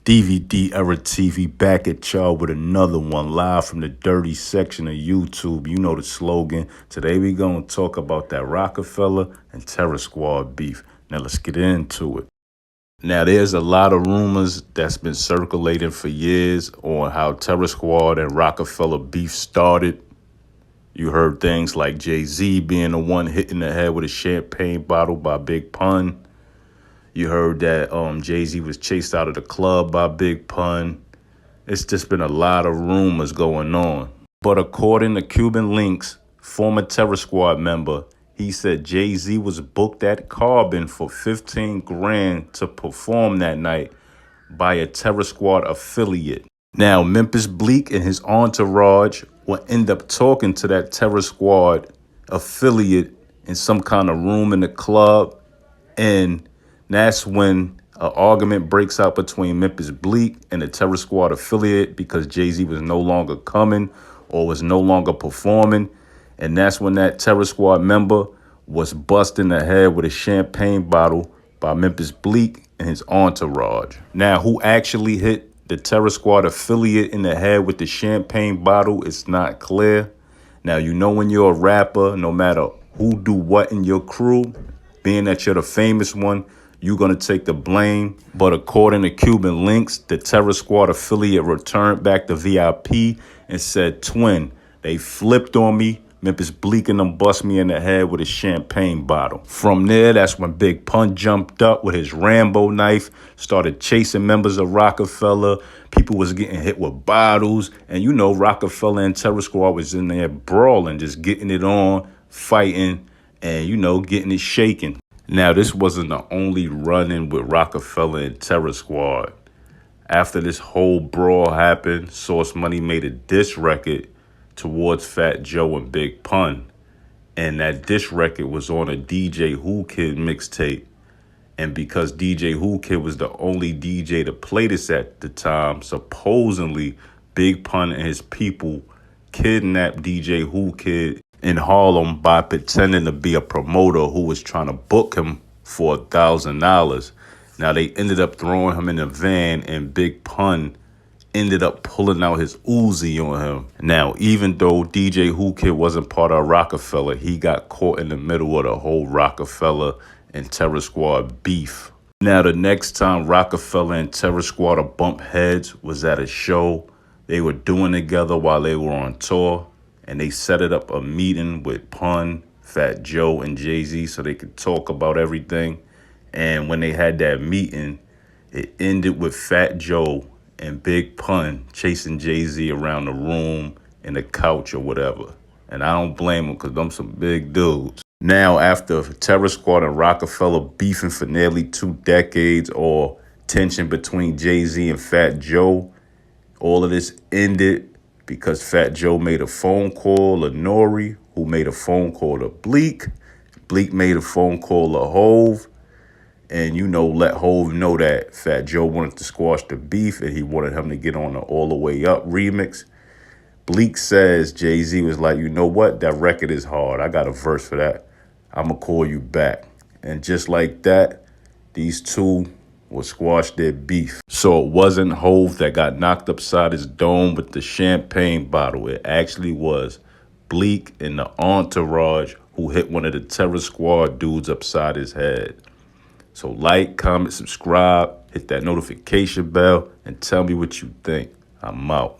DVD Era TV back at y'all with another one live from the dirty section of YouTube. You know the slogan. Today we gonna talk about that Rockefeller and Terror Squad beef. Now let's get into it. Now there's a lot of rumors that's been circulating for years on how Terror Squad and Rockefeller beef started. You heard things like Jay-Z being the one hit in the head with a champagne bottle by Big Pun. You heard that Jay-Z was chased out of the club by Big Pun. It's just been a lot of rumors going on. But according to Cuban Links, former Terror Squad member, he said Jay-Z was booked at Carbon for 15 grand to perform that night by a Terror Squad affiliate. Now, Memphis Bleek and his entourage will end up talking to that Terror Squad affiliate in some kind of room in the club, and that's when an argument breaks out between Memphis Bleek and the Terror Squad affiliate because Jay-Z was no longer coming or was no longer performing. And that's when that Terror Squad member was busted in the head with a champagne bottle by Memphis Bleek and his entourage. Now, who actually hit the Terror Squad affiliate in the head with the champagne bottle is not clear. Now, you know when you're a rapper, no matter who do what in your crew, being that you're the famous one, you're going to take the blame. But according to Cuban Links, the Terror Squad affiliate returned back to VIP and said, "Twin, they flipped on me. Memphis Bleek and them bust me in the head with a champagne bottle." From there, that's when Big Pun jumped up with his Rambo knife, started chasing members of Rockefeller. People was getting hit with bottles. And you know, Rockefeller and Terror Squad was in there brawling, just getting it on, fighting, and, you know, getting it shaken. Now, this wasn't the only run-in with Rockefeller and Terror Squad. After this whole brawl happened, Source Money made a diss record towards Fat Joe and Big Pun. And that diss record was on a DJ Who Kid mixtape. And because DJ Who Kid was the only DJ to play this at the time, supposedly Big Pun and his people kidnapped DJ Who Kid in Harlem by pretending to be a promoter who was trying to book him for $1,000. Now, they ended up throwing him in a van, and Big Pun ended up pulling out his Uzi on him. Now, even though DJ Who Kid wasn't part of Rockefeller, he got caught in the middle of the whole Rockefeller and Terror Squad beef. Now, the next time Rockefeller and Terror Squad bumped heads was at a show they were doing together while they were on tour. And they set it up a meeting with Pun, Fat Joe, and Jay-Z so they could talk about everything. And when they had that meeting, it ended with Fat Joe and Big Pun chasing Jay-Z around the room and the couch or whatever. And I don't blame them because them some big dudes. Now, after Terror Squad and Rockefeller beefing for nearly 2 decades, or tension between Jay-Z and Fat Joe, all of this ended because Fat Joe made a phone call to Nori, who made a phone call to Bleek. Bleek made a phone call to Hove. And, you know, let Hove know that Fat Joe wanted to squash the beef and he wanted him to get on the All the Way Up remix. Bleek says Jay-Z was like, "You know what? That record is hard. I got a verse for that. I'm going to call you back." And just like that, these two will squash their beef. So it wasn't Hove that got knocked upside his dome with the champagne bottle. It actually was Bleek and the entourage who hit one of the Terror Squad dudes upside his head. So like, comment, subscribe, hit that notification bell, and tell me what you think. I'm out.